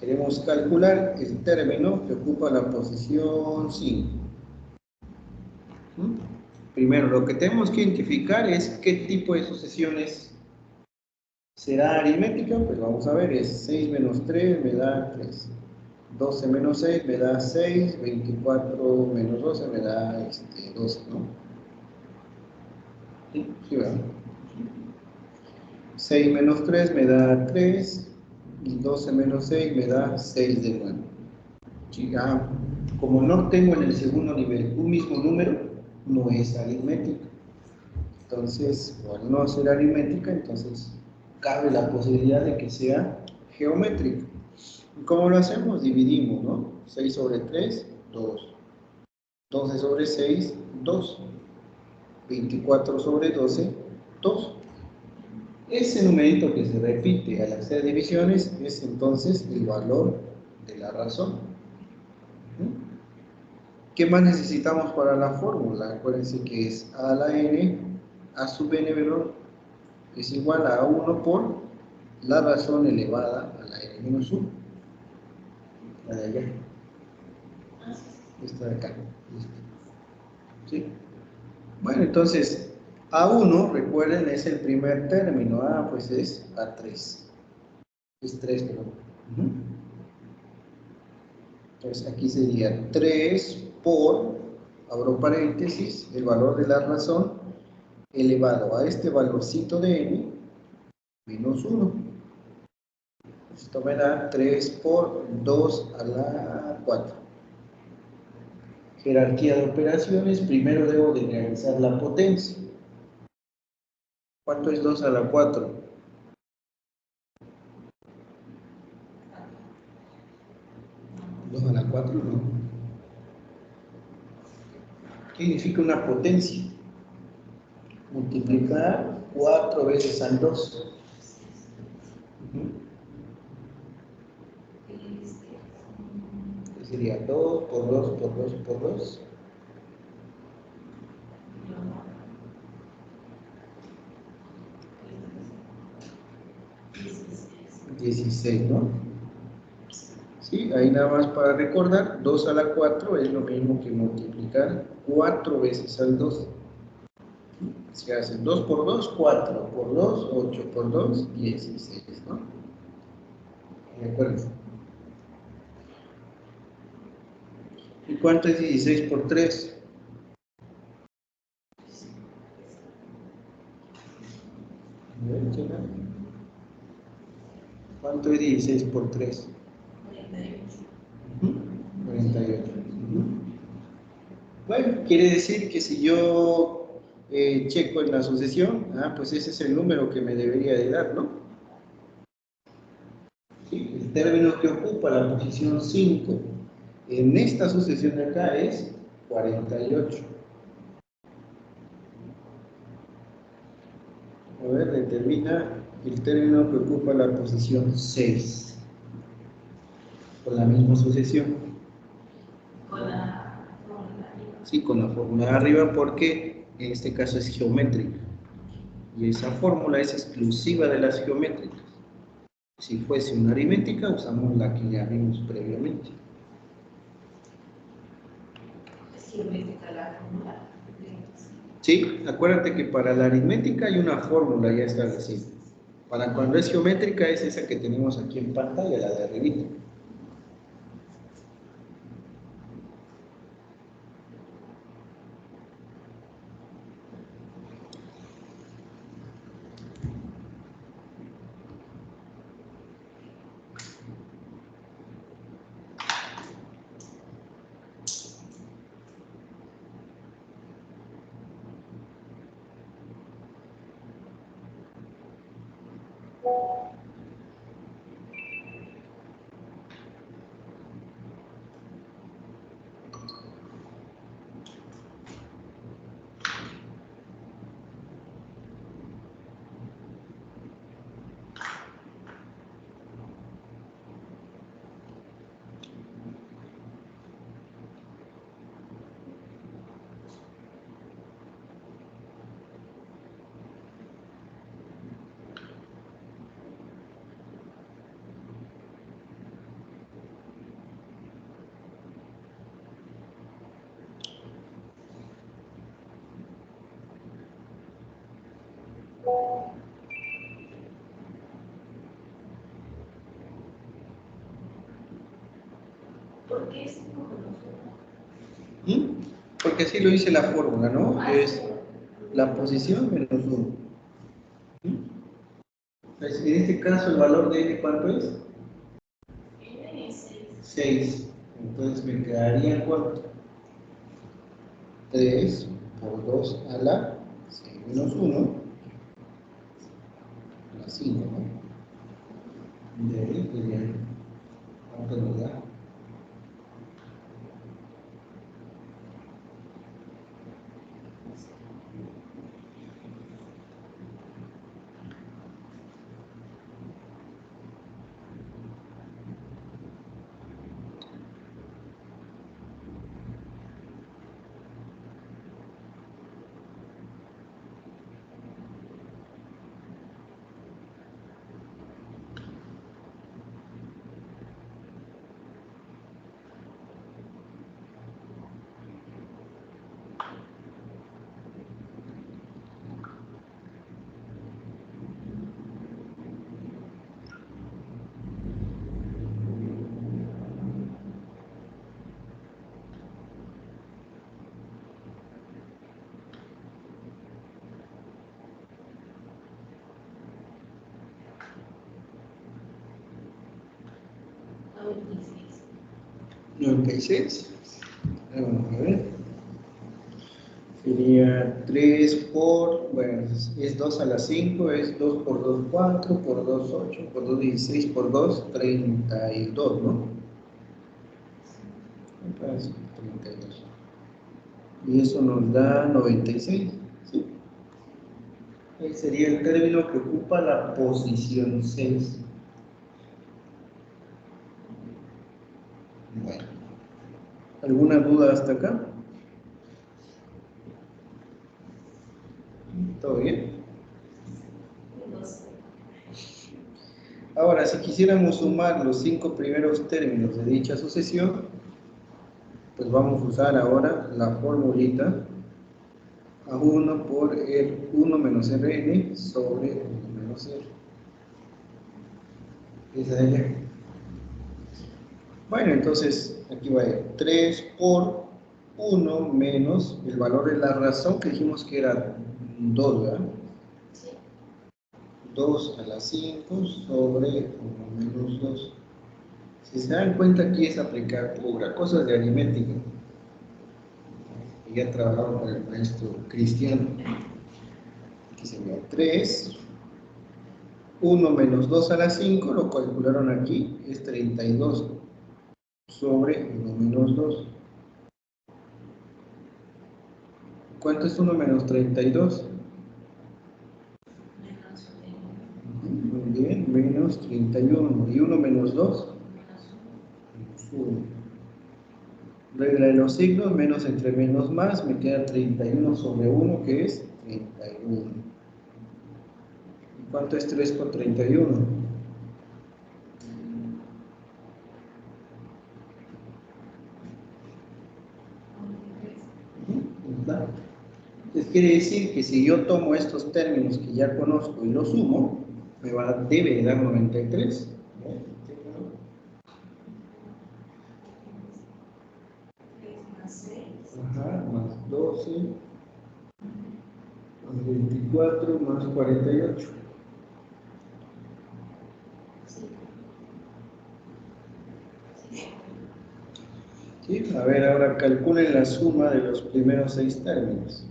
Queremos calcular el término que ocupa la posición 5. Primero, lo que tenemos que identificar es qué tipo de sucesiones será aritmética. Pues vamos a ver, es 6 menos 3 me da 3. 12 menos 6 me da 6, 24 menos 12 me da 12, ¿no? Sí, ¿verdad? 6 menos 3 me da 3, y 12 menos 6 me da 6 de nuevo. Como no tengo en el segundo nivel un mismo número, no es aritmética. Entonces, al no ser aritmética, entonces cabe la posibilidad de que sea geométrica. ¿Cómo lo hacemos? Dividimos, ¿no? 6 sobre 3, 2. 12 sobre 6, 2. 24 sobre 12, 2. Ese numerito que se repite al hacer divisiones es entonces el valor de la razón. ¿Qué más necesitamos para la fórmula? Acuérdense que es a la n, a sub n menor, es igual a 1 por la razón elevada a la n menos 1. La de allá. Esta de acá. ¿Sí? Bueno, entonces, A1, recuerden, es el primer término. Pues es A3. Es 3, perdón. Entonces, aquí sería 3 por, abro paréntesis, el valor de la razón elevado a este valorcito de n menos 1. Esto me da 3 por 2 a la 4. Jerarquía de operaciones, primero debo de realizar la potencia. ¿Cuánto es 2 a la 4? 2 a la 4, ¿no? ¿Qué significa una potencia? Multiplicar 4 veces al 2. Sería 2 por 2 por 2 por 2. 16, ¿no? Sí, ahí nada más para recordar, 2 a la 4 es lo mismo que multiplicar 4 veces al 2. Se hace 2 por 2, 4 por 2, 8 por 2, 16, ¿no? Recuerden. ¿Y cuánto es 16 por 3? ¿Cuánto es 16 por 3? 48. Bueno, quiere decir que si yo checo en la sucesión, pues ese es el número que me debería de dar, ¿no? Sí, el término que ocupa la posición 5 En esta sucesión de acá es 48. A ver, determina el término que ocupa la posición 6. Con la misma sucesión. Con la fórmula arriba. Sí, con la fórmula de arriba porque en este caso es geométrica. Y esa fórmula es exclusiva de las geométricas. Si fuese una aritmética, usamos la que ya vimos previamente. Es geométrica la fórmula. Sí, acuérdate que para la aritmética hay una fórmula ya establecida. Para cuando es geométrica es esa que tenemos aquí en pantalla, la de arribita. ¿Por qué es como Porque así lo dice la fórmula, ¿no? Es la posición menos 1. En este caso, el valor de n, ¿cuánto es? N es 6. 6. Entonces me quedaría ¿cuánto? 3 por 2 a la 6 menos 1 a la 5, ¿no? De ahí, pues ya, ¿cuánto nos da? A 26. 96. Vamos a ver. Sería 3 por, bueno, es 2 a la 5, es 2 por 2, 4, por 2, 8, por 2, 16, por 2, 32, ¿no? Entonces, 32. Y eso nos da 96, ¿sí? Ese sería el término que ocupa la posición 6. Bueno, ¿alguna duda hasta acá? ¿Todo bien? No sé. Ahora, si quisiéramos sumar los 5 primeros términos de dicha sucesión, pues vamos a usar ahora la formulita A1 por el 1 menos Rn sobre 1 menos R. Esa es ella. Bueno, entonces aquí va a ir 3 por 1 menos el valor de la razón que dijimos que era 2, ¿verdad? Sí. 2 a la 5 sobre 1 menos 2. Si se dan cuenta, aquí es aplicar pura cosas de aritmética. Ya trabajaba con el maestro Cristiano. Aquí sería 3, 1 menos 2 a la 5, lo calcularon aquí, es 32 sobre 1 menos 2. ¿Cuánto es 1 menos 32? Muy bien, menos 31. ¿Y 1 menos 2? Menos 1. Regla de los signos, menos entre menos más, me queda 31 sobre 1, que es 31. ¿Y cuánto es 3 por 31? ¿Verdad? Entonces quiere decir que si yo tomo estos términos que ya conozco y los sumo, debe de dar 93. Ajá, más 12, más 24, más 48. ¿Sí? A ver, ahora calculen la suma de los primeros 6 términos.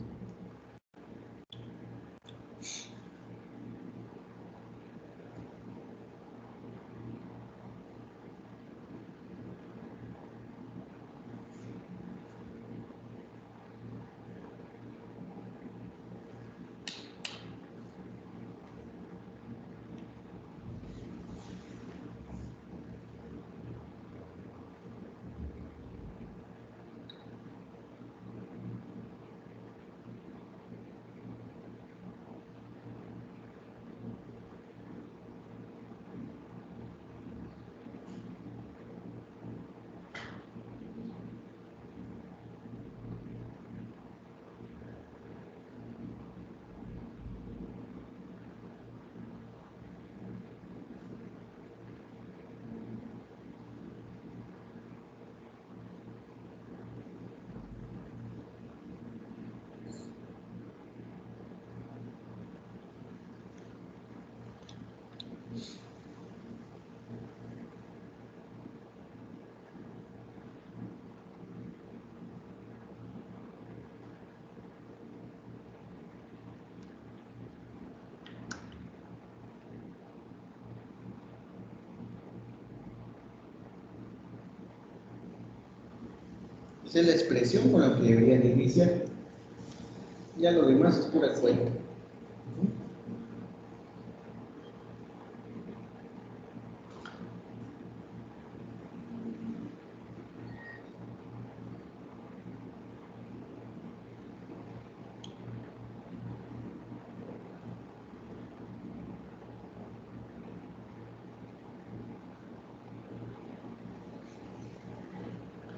Esa es la expresión con la que deberían iniciar. Ya lo demás es pura cuenta.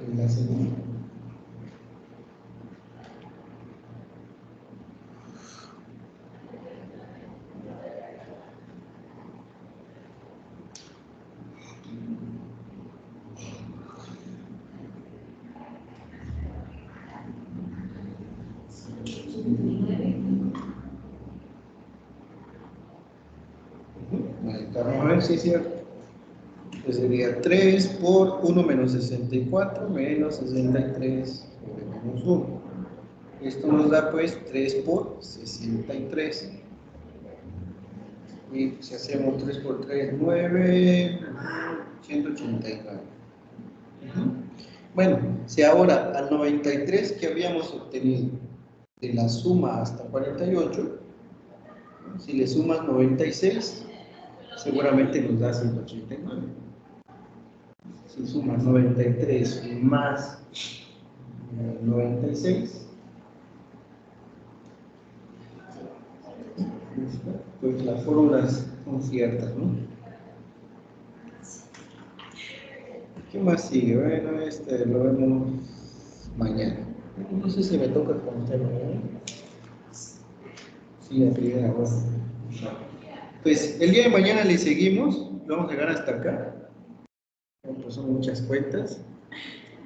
En la segunda. Vamos a ver si es cierto. Pues sería 3 por 1 menos 64 menos 63 sobre menos 1. Esto nos da pues 3 por 63. Y si hacemos 3 por 3, 9, 189. Bueno, si ahora al 93 que habíamos obtenido de la suma hasta 48, si le sumas 96, seguramente nos da 189. Si sumas 93 más 96, pues las fórmulas son ciertas, ¿no? ¿Qué más sigue? Bueno, este lo vemos mañana. No sé si me toca contar mañana. Sí, a primera hora. Pues el día de mañana le seguimos, vamos a llegar hasta acá. Pues son muchas cuentas.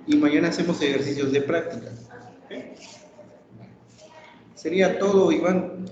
Y mañana hacemos ejercicios de práctica. ¿Okay? Sería todo, Iván.